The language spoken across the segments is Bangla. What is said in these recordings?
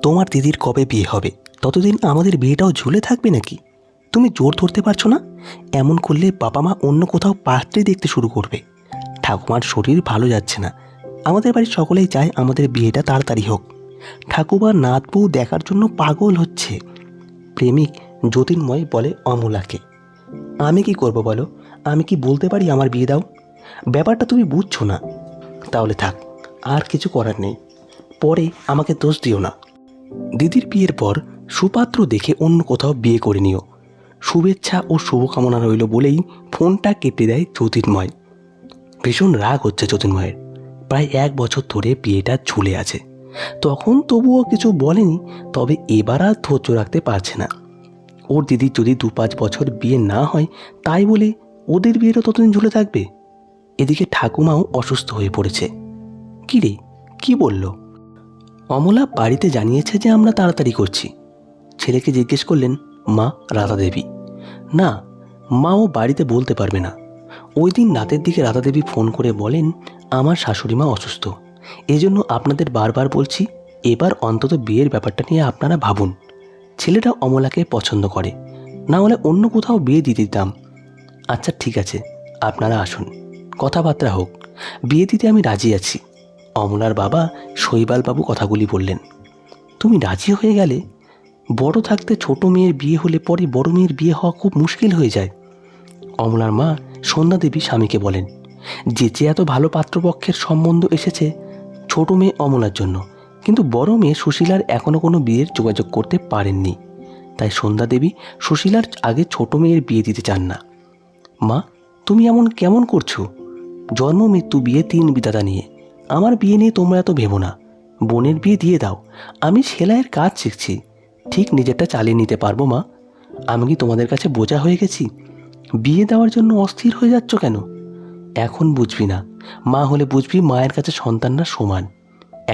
তোমার দিদির কবে বিয়ে হবে? ততদিন আমাদের বিয়েটাও ঝুলে থাকবে নাকি? তুমি জোর ধরতে পারছো না? এমন করলে বাবা মা অন্য কোথাও পাত্রী দেখতে শুরু করবে। ঠাকুমার শরীর ভালো যাচ্ছে না। আমাদের বাড়ির সকলেই চায় আমাদের বিয়েটা তাড়াতাড়ি হোক। ঠাকুমার নাত বউ দেখার জন্য পাগল হচ্ছে। প্রেমিক জ্যোতির্ময় বলে অমলাকে, আমি কি করব বলো? আমি কি বলতে পারি আমার বিয়ে দাও? ব্যাপারটা তুমি বুঝছো না। তাহলে থাক, আর কিছু করার নেই। পরে আমাকে দোষ দিও না। দিদির বিয়ের পর সুপাত্র দেখে অন্য কোথাও বিয়ে করে নিও। শুভেচ্ছা ও শুভকামনা রইল বলেই ফোনটা কেটে দেয় জ্যোতির্ময়। ভীষণ রাগ হচ্ছে জ্যোতির্ময়ের। প্রায় 1 বছর ধরে বিয়েটা ঝুলে আছে। তখন তবুও কিছু বলেনি, তবে এবার আর ধৈর্য রাখতে পারছে না। ওর দিদির যদি 2-5 বছর বিয়ে না হয়, তাই বলে ওদের বিয়েটা ততদিন ঝুলে থাকবে? এদিকে ঠাকুমাও অসুস্থ হয়ে পড়েছে। কী রে, কী বলল? অমলা বাড়িতে জানিয়েছে যে আমরা তাড়াতাড়ি করছি। ছেলেকে জিজ্ঞেস করলেন মা রাধা দেবী। না, মা ও বাড়িতে বলতে পারবে না। ওই দিন রাতের দিকে রাধা দেবী ফোন করে বলেন আমার শাশুড়ি মা অসুস্থ, এজন্য আপনাদের বারবার বলছি এবার অন্তত বিয়ের ব্যাপারটা নিয়ে আপনারা ভাবুন। ছেলেটা অমলাকে পছন্দ করে, না হলে অন্য কোথাও বিয়ে দিয়ে দিতাম। আচ্ছা ঠিক আছে, আপনারা আসুন, কথাবার্তা হোক। বিয়ে দিতে আমি রাজি আছি। অমলার বাবা শৈবালবাবু কথাগুলি বললেন। তুমি রাজি হয়ে গেলে? বড় থাকতে ছোট মেয়ের বিয়ে হলে পরে বড় মেয়ের বিয়ে হওয়া খুব মুশকিল হয়ে যায়। অমলার মা সন্ধ্যা দেবী স্বামীকে বলেন, যে এত ভালো পাত্রপক্ষের সম্বন্ধ এসেছে ছোট মেয়ে অমলার জন্য, কিন্তু বড় মেয়ে সুশীলার এখনও কোনো বিয়ের যোগাযোগ করতে পারেননি। তাই সন্ধ্যা দেবী সুশীলার আগে ছোট মেয়ের বিয়ে দিতে চান না। মা, তুমি এমন কেমন করছো? জন্ম মৃত্যু বিয়ে 3 বিধাতা নিয়ে। আমার বিয়ে নিয়ে তোমরা এত ভেবো না। বোনের বিয়ে দিয়ে দাও। আমি সেলাইয়ের কাজ শিখছি, ঠিক নিজেরটা চালিয়ে নিতে পারবো। মা, আমি কি তোমাদের কাছে বোঝা হয়ে গেছি? বিয়ে দেওয়ার জন্য অস্থির হয়ে যাচ্ছ কেন? এখন বুঝবি না, মা হলে বুঝবি মায়ের কাছে সন্তানরা সমান।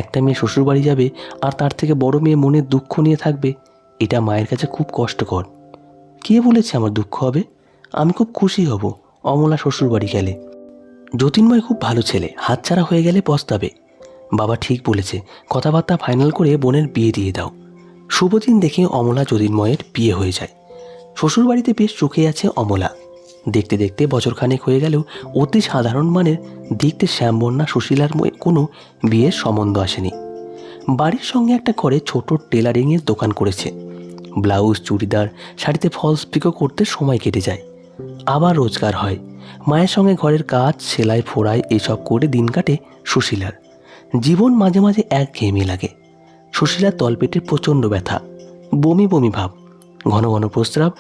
একটা মেয়ে শ্বশুরবাড়ি যাবে আর তার থেকে বড় মেয়ে মনের দুঃখ নিয়ে থাকবে, এটা মায়ের কাছে খুব কষ্টকর। কে বলেছে আমার দুঃখ হবে? আমি খুব খুশি হব অমলা শ্বশুরবাড়ি গেলে। জ্যোতির্ময় খুব ভালো ছেলে, হাতছাড়া হয়ে গেলে পস্তাবে। বাবা ঠিক বলেছে, কথাবার্তা ফাইনাল করে বোনের বিয়ে দিয়ে দাও। শুভদিন দেখে অমলা জ্যোতির্ময়ের বিয়ে হয়ে যায়। শ্বশুরবাড়িতে বেশ সুখে আছে অমলা। দেখতে দেখতে বছরখানেক হয়ে গেলেও অতি সাধারণ মানের দেখতে শ্যামবর্ণা সুশীলার কোনো বিয়ের সম্বন্ধ আসেনি। বাড়ির সঙ্গে একটা ঘরে ছোট টেলারিংয়ের দোকান করেছে। ব্লাউজ, চুড়িদার, শাড়িতে ফলস পিকো করতে সময় কেটে যায়, আবার রোজগার হয়। মায়ের সঙ্গে ঘরের কাজ, সেলাই, ফোড়াই এসব করে দিন কাটে সুশীলার। জীবন মাঝে মাঝে একঘেয়েমি লাগে। সুশীলার তলপেটে প্রচণ্ড ব্যথা, বমি বমি ভাব, ঘন ঘন প্রস্রাব,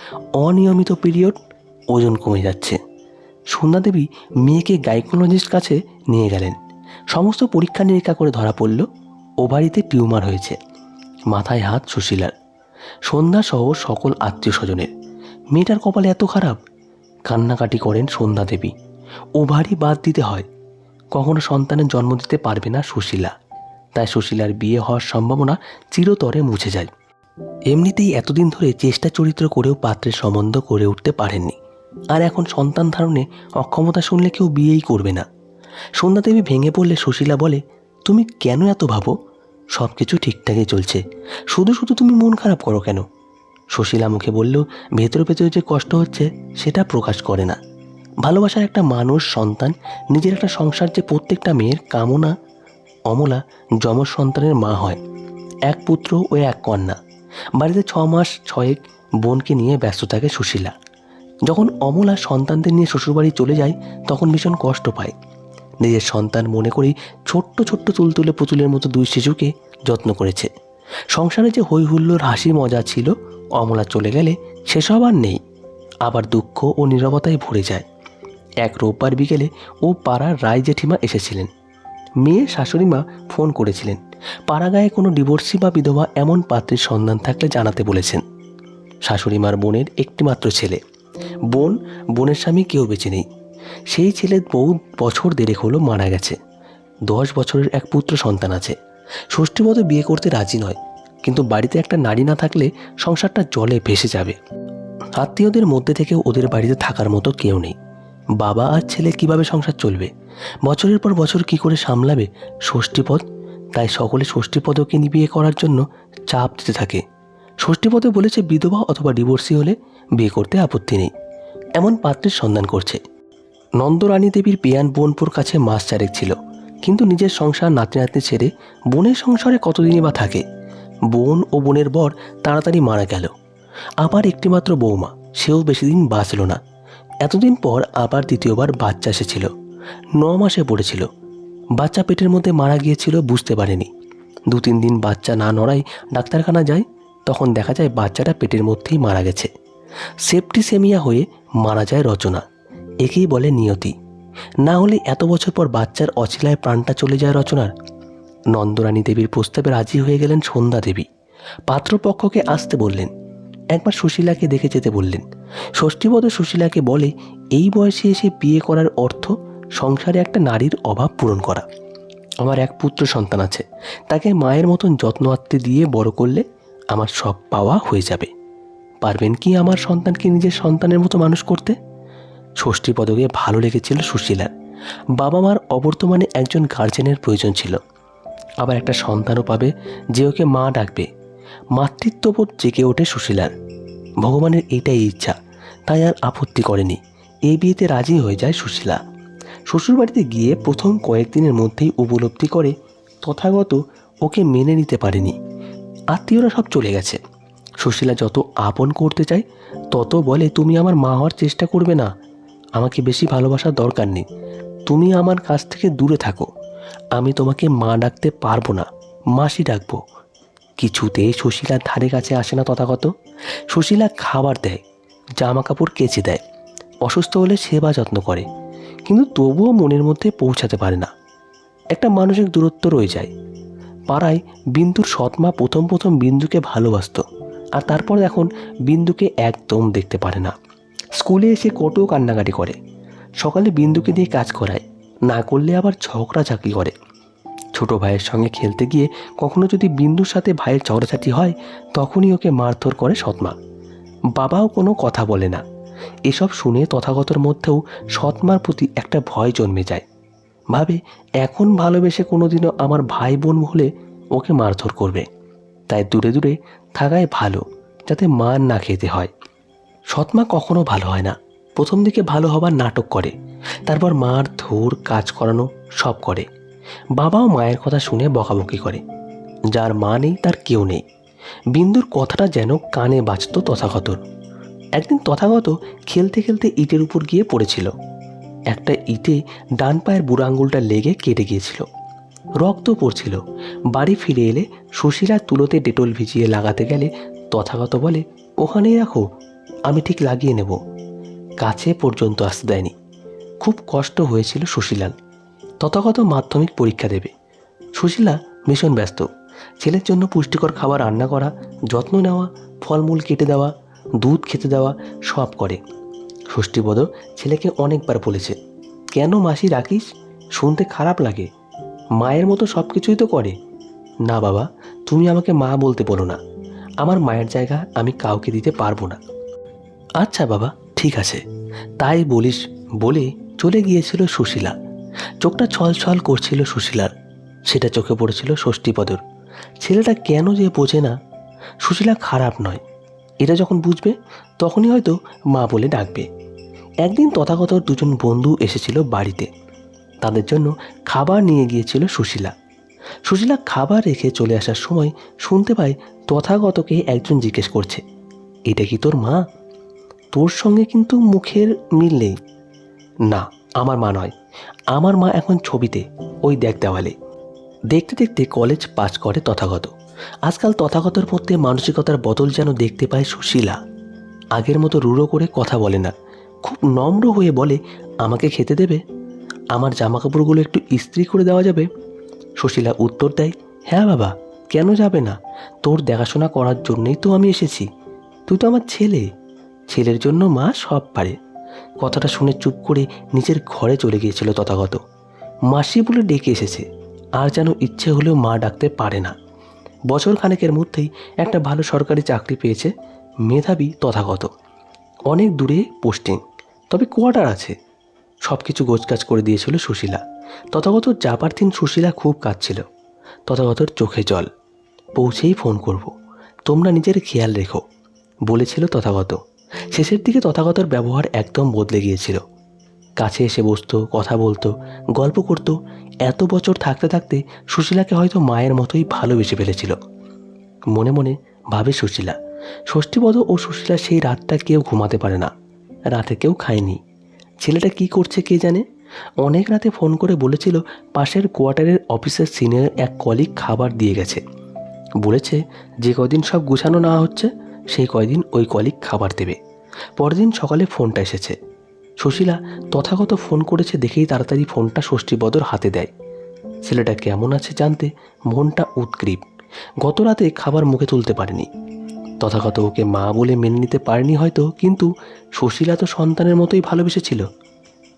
অনিয়মিত পিরিয়ড, ওজন কমে যাচ্ছে। সন্ধ্যা দেবী মেয়েকে গাইনোকোলজিস্ট কাছে নিয়ে গেলেন। সমস্ত পরীক্ষা নিরীক্ষা করে ধরা পড়ল ওভারিতে টিউমার হয়েছে। মাথায় হাত সুশীলার, সন্ধ্যা সহ সকল আত্মীয় স্বজনের। মেয়েটার কপালে এত খারাপ। কান্নাকাটি করেন সন্ধ্যা দেবী। ওভারি বাদ দিতে হয়। কখনো সন্তানের জন্ম দিতে পারবে না সুশীলা। তাই সুশীলার বিয়ে হওয়ার সম্ভাবনা চিরতরে মুছে যায়। এমনিতেই এতদিন ধরে চেষ্টা চরিত্র করেও পাত্রের সম্বন্ধ করে উঠতে পারেননি, আর এখন সন্তান ধারণে অক্ষমতা শুনলে কেউ বিয়েই করবে না। সন্ধ্যা দেবী ভেঙে পড়লে সুশীলা বলে, তুমি কেন এত ভাবো? সব কিছু ঠিকঠাকই চলছে, শুধু শুধু তুমি মন খারাপ করো কেন? সুশীলা মুখে বলল, ভেতরে ভেতরে যে কষ্ট হচ্ছে সেটা প্রকাশ করে না। ভালোবাসার একটা মানুষ, সন্তান, নিজের একটা সংসার যে প্রত্যেকটা মেয়ের কামনা। অমলা যমজ সন্তানের মা হয়, 1 পুত্র ও 1 কন্যা। বাড়িতে 6 মাস 6 বোনকে নিয়ে ব্যস্ত থাকে সুশীলা। যখন অমলা সন্তানদের নিয়ে শ্বশুরবাড়ি চলে যায় তখন ভীষণ কষ্ট পায়। নিজের সন্তান মনে করেই ছোট্ট ছোট্ট তুলতুলে পুতুলের মতো 2 শিশুকে যত্ন করেছে। সংসারে যে হই হুল্লোড়, হাসি মজা ছিল, অমলা চলে গেলে সেসব আর নেই। আবার দুঃখ ও নীরবতায় ভরে যায়। এক রোববার বিকেলে ও পাড়ার রায় জেঠিমা এসেছিলেন। মেয়ের শাশুড়ি মা ফোন করেছিলেন, পাড়াগায়ে কোনো ডিভোর্সি বা বিধবা এমন পাত্রীর সন্ধান থাকলে জানাতে বলেছেন। শাশুড়িমার বোনের একটিমাত্র ছেলে। বোনের স্বামী কেউ বেঁচে নেই। সেই ছেলে বহু বছর দেড়েক হলো মারা গেছে। 10 বছরের এক পুত্র সন্তান আছে। ষষ্ঠীমতো বিয়ে করতে রাজি নয়, কিন্তু বাড়িতে একটা নারী না থাকলে সংসারটা জলে ভেসে যাবে। আত্মীয়দের মধ্যে থেকে ওদের বাড়িতে থাকার মতো কেউ নেই। বাবা আর ছেলে কিভাবে সংসার চলবে? বছরের পর বছর কি করে সামলাবে ষষ্ঠীপদ? তাই সকলে ষষ্ঠীপদকে বিয়ে করার জন্য চাপ দিতে থাকে। ষষ্ঠীপদে বলেছে বিধবা অথবা ডিভোর্সি হলে বিয়ে করতে আপত্তি নেই, এমন পাত্রের সন্ধান করছে। নন্দরানী দেবীর পেয়ান বোনপুর কাছে মাস 4 ছিল, কিন্তু নিজের সংসার নাতি নাতনি ছেড়ে বোনের সংসারে কতদিনই বা থাকে। বোন ও বোনের বর তাড়াতাড়ি মারা গেল। আবার একটিমাত্র বৌমা, সেও বেশি দিন বাঁচল না। এতদিন পর আবার দ্বিতীয়বার বাচ্চা এসেছিল। 9 মাসে পড়েছিল। বাচ্চা পেটের মধ্যে মারা গিয়েছিল, বুঝতে পারেনি। 2-3 দিন বাচ্চা না নড়াই ডাক্তারখানা যায়, তখন দেখা যায় বাচ্চাটা পেটের মধ্যেই মারা গেছে। সেপ্টিসেমিয়া হয়ে মারা যায় রচনা। একেই বলে নিয়তি। না হলে এত বছর পর বাচ্চার অছিলায় প্রাণটা চলে যায় রচনার। নন্দরানী দেবীর প্রস্তাবে রাজি হয়ে গেলেন সন্ধ্যা দেবী। পাত্রপক্ষকে আসতে বললেন, একবার সুশীলাকে দেখে যেতে বললেন। ষষ্ঠীপদ সুশীলাকে বলে, এই বয়সে এসে বিয়ে করার অর্থ সংসারে একটা নারীর অভাব পূরণ করা। আমার এক পুত্র সন্তান আছে, তাকে মায়ের মতন যত্ন আত্তে দিয়ে বড় করলে আমার সব পাওয়া হয়ে যাবে। পারবেন কি আমার সন্তানকে নিজের সন্তানের মতো মানুষ করতে? ষষ্ঠীপদকে ভালো লেগেছিল সুশীলার। বাবা মার অবর্তমানে একজন গার্জেনের প্রয়োজন ছিল, আবার একটা সন্তানও পাবে যে ওকে মা ডাকবে। মাতৃত্ববোধ জেগে ওঠে সুশীলার। ভগবানের এইটাই ইচ্ছা, তাই আর আপত্তি করেনি। এই বিয়েতে রাজি হয়ে যায় সুশীলা। শ্বশুরবাড়িতে গিয়ে প্রথম কয়েকদিনের মধ্যেই উপলব্ধি করে তথাগত ওকে মেনে নিতে পারেনি। আত্মীয়রা সব চলে গেছে। সুশীলা যত আপন করতে চায় তত বলে, তুমি আমার মা হওয়ার চেষ্টা করবে না, আমাকে বেশি ভালোবাসার দরকার নেই, তুমি আমার কাছ থেকে দূরে থাকো, আমি তোমাকে মা ডাকতে পারবো না, মাসি ডাকবো। কিছুতেই সুশীলার ধারে কাছে আসে না তথাগত। সুশীলা খাবার দেয়, জামা কাপড় কেচে দেয়, অসুস্থ হলে সেবা যত্ন করে, কিন্তু তবুও মনের মধ্যে পৌঁছাতে পারে না। একটা মানসিক দূরত্ব রয়ে যায়। পাড়ায় বিন্দুর সৎমা প্রথম প্রথম বিন্দুকে ভালোবাসত, আর তারপর এখন বিন্দুকে একদম দেখতে পারে না। স্কুলে এসে কত কান্নাকাটি করে। সকালে বিন্দুকে দিয়ে কাজ করায়, না করলে আবার ঝগড়াঝাঁকি করে। ছোট ভাইয়ের সঙ্গে খেলতে গিয়ে কখনো যদি বিন্দুর সাথে ভাইয়ের ঝগড়াঝাটি হয়, তখনই ওকে মারধর করে সৎমা। বাবাও কোনো কথা বলে না। এসব শুনে তথাগতর মধ্যেও সৎমার প্রতি একটা ভয় জন্মে যায়। ভাবে, এখন ভালোবেসে কোনোদিনও আমার ভাই বোন হলে ওকে মারধর করবে, তাই দূরে দূরে থাকাই ভালো, যাতে মার না খেতে হয়। সৎমা কখনো ভালো হয় না। প্রথম দিকে ভালো হবার নাটক করে, তারপর মার ধর কাজ করানো সব করে। বাবাও মায়ের কথা শুনে বকাবকি করে। যার মা নেই তার কেউ নেই। বিন্দুর কথাটা যেন কানে বাজত তথাগতর। একদিন তথাগত খেলতে খেলতে ইটের উপর গিয়ে পড়েছিল। একটা ইটে ডান পায়ের বুড়ো আঙুলটা লেগে কেটে গিয়েছিল, রক্ত পড়ছিল। বাড়ি ফিরে এলে সুশীলা তুলোতে ডেটল ভিজিয়ে লাগাতে গেলে তথাগত বলে, ওখানেই রাখো, আমি ঠিক লাগিয়ে নেব। কাছে পর্যন্ত আসতে দেয়নি। খুব কষ্ট হয়েছিল সুশীলার। তথাগত মাধ্যমিক পরীক্ষা দেবে। সুশীলা ভীষণ ব্যস্ত। ছেলের জন্য পুষ্টিকর খাবার রান্না করা, যত্ন নেওয়া, ফলমূল কেটে দেওয়া, দুধ খেতে দেওয়া সব করে। ষষ্ঠীপদ ছেলেকে অনেকবার বলেছে, কেন মাসি রাখিস, শুনতে খারাপ লাগে, মায়ের মতো সব কিছুই তো করে। না বাবা, তুমি আমাকে মা বলতে বলো না, আমার মায়ের জায়গা আমি কাউকে দিতে পারবো না। আচ্ছা বাবা, ঠিক আছে, তাই বলিস বলে চলে গিয়েছিল সুশীলা। চোখটা ছলছল করছিল সুশীলার। সেটা চোখে পড়েছিল ষষ্ঠীপদর। ছেলেটা কেন যে বোঝে না সুশীলা খারাপ নয়, এটা যখন বুঝবে তখনই হয়তো মা বলে ডাকবে। একদিন তথাগতর দুজন বন্ধু এসেছিল বাড়িতে। তাদের জন্য খাবার নিয়ে গিয়েছিল সুশীলা। সুশীলা খাবার রেখে চলে আসার সময় শুনতে পায় তথাগতকে একজন জিজ্ঞেস করছে, এটা কি তোর মা? তোর সঙ্গে কিন্তু মুখের মিল নেই। না, আমার মা নয়, আমার মা এখন ছবিতে, ওই দেখ দেওয়ালে। দেখতে দেখতে কলেজ পাস করে তথাগত। আজকাল তথাগতর মধ্যে মানসিকতার বদল যেন দেখতে পায় সুশীলা। আগের মতো রুড়ো করে কথা বলে না, খুব নম্র হয়ে বলে, আমাকে খেতে দেবে? আমার জামাকাপড়গুলো একটু ইস্ত্রি করে দেওয়া যাবে? সুশীলা উত্তর দেয়, হ্যাঁ বাবা, কেন যাবে না, তোর দেখাশোনা করার জন্যই তো আমি এসেছি, তুই তো আমার ছেলে, ছেলের জন্য মা সব পারে। কথাটা শুনে চুপ করে নিজের ঘরে চলে গিয়েছিল তথাগত। মাসি বলে ডেকে এসেছে, আর যেন ইচ্ছে হলেও মা ডাকতে পারে না। বছর খানেকের মধ্যেই একটা ভালো সরকারি চাকরি পেয়েছে মেধাবী তথাগত। অনেক দূরে পোস্টিং, তবে কোয়ার্টার আছে। সব কিছু গোছগাছ করে দিয়েছিল সুশীলা। তথাগত যাবার দিন সুশীলা খুব কাঁদছিল। তথাগতর চোখে জল। পৌঁছেই ফোন করব, তোমরা নিজের খেয়াল রেখো বলেছিল তথাগত। শেষের দিকে তথাগতর ব্যবহার একদম বদলে গিয়েছিল। কাছে এসে বসতো, কথা বলতো, গল্প করতো। এত বছর থাকতে থাকতে সুশীলাকে হয়তো মায়ের মতোই ভালোবেসে ফেলেছিল। মনে মনে ভাবে সুশীলা। ষষ্ঠীপদ ও সুশীলা সেই রাতটা কেউ ঘুমাতে পারে না, রাতে কেউ খায়নি। ছেলেটা কি করছে কে জানে। অনেক রাতে ফোন করে বলেছিল পাশের কোয়ার্টারের অফিসের সিনিয়র এক কলিগ খাবার দিয়ে গেছে। বলেছে যে কয়দিন সব গুছানো না হচ্ছে সেই কয়দিন ওই কলিগ খাবার দেবে। পরদিন সকালে ফোনটা এসেছে। সুশীলা তথাগত ফোন করেছে দেখেই তাড়াতাড়ি ফোনটা ষষ্ঠীপদর হাতে দেয়। ছেলেটা কেমন আছে জানতে মনটা উৎগ্রীব। গত রাতে খাবার মুখে তুলতে পারেনি। তথাগত ওকে মা বলে মেনে নিতে পারেনি হয়তো, কিন্তু সুশীলা তো সন্তানের মতোই ভালোবেসেছিল।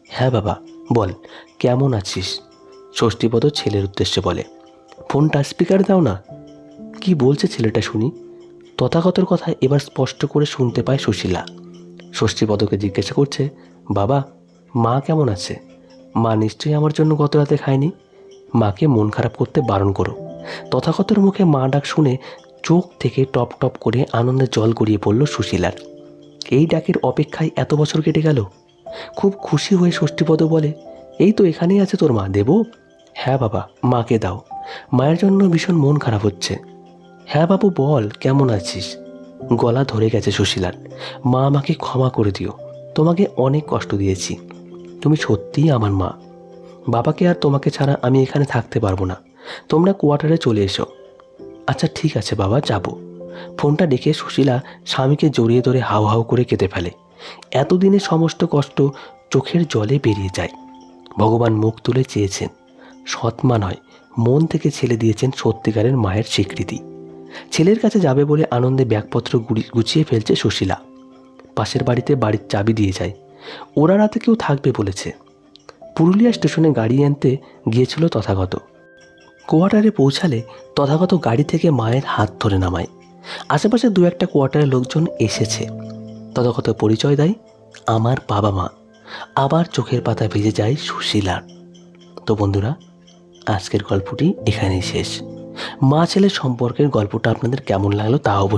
হ্যাঁ বাবা বল, কেমন আছিস? ষষ্ঠীপদ ছেলের উদ্দেশ্যে বলে। ফোনটা স্পিকারে দাও না। কি বলছে ছেলেটা শুনি। তথাগতর কথা এবার স্পষ্ট করে শুনতে পায় সুশীলা। ষষ্ঠীপদকে জিজ্ঞাসা করছে, বাবা মা কেমন আছে? মা নিশ্চয়ই আমার জন্য গত রাতে খায়নি। মাকে মন খারাপ করতে বারণ করো। তথাগতর মুখে মা ডাক শুনে চোখ থেকে টপ টপ করে আনন্দে জল গড়িয়ে পড়ল সুশীলার। এই ডাকের অপেক্ষায় এত বছর কেটে গেল। খুব খুশি হয়ে ষষ্ঠীপদ বলে, এই তো এখানেই আছে তোর মা, দেবো? হ্যাঁ বাবা, মাকে দাও। মায়ের জন্য ভীষণ মন খারাপ হচ্ছে। হ্যাঁ বাবু বল, কেমন আছিস? গলা ধরে গেছে সুশীলার। মা আমাকে ক্ষমা করে দিও, তোমাকে অনেক কষ্ট দিয়েছি। তুমি সত্যিই আমার মা। বাবাকে আর তোমাকে ছাড়া আমি এখানে থাকতে পারবো না। তোমরা কোয়ার্টারে চলে এসো। আচ্ছা ঠিক আছে বাবা, যাব। ফোনটা রেখে সুশীলা স্বামীকে জড়িয়ে ধরে হাউ হাউ করে কেঁদে ফেলে। এতদিনের সমস্ত কষ্ট চোখের জলে বেরিয়ে যায়। ভগবান মুখ তুলে চেয়েছেন, সৎমা নয় মন থেকে ছেলে দিয়েছেন সত্যিকারের মায়ের স্বীকৃতি। ছেলের কাছে যাবে বলে আনন্দে ব্যাগপত্র গুছিয়ে ফেলছে সুশীলা। পাশের বাড়িতে বাড়ির চাবি দিয়ে যায়। ওরা রাতে কেউ থাকবে বলেছে। পুরুলিয়া স্টেশনে গাড়ি আনতে গিয়েছিল তথাগত। কোয়ার্টারে পৌঁছালে তথাগত গাড়ি থেকে মায়ের হাত ধরে নামায়। আশেপাশে দু একটা কোয়ার্টারের লোকজন এসেছে। তথাগত পরিচয় দেয়, আমার বাবা মা। আবার চোখের পাতা ভিজে যায় সুশীলার। তো বন্ধুরা, আজকের গল্পটি এখানেই শেষ। মা ছেলের সম্পর্কের গল্পটা আপনাদের কেমন লাগলো তা অবশ্যই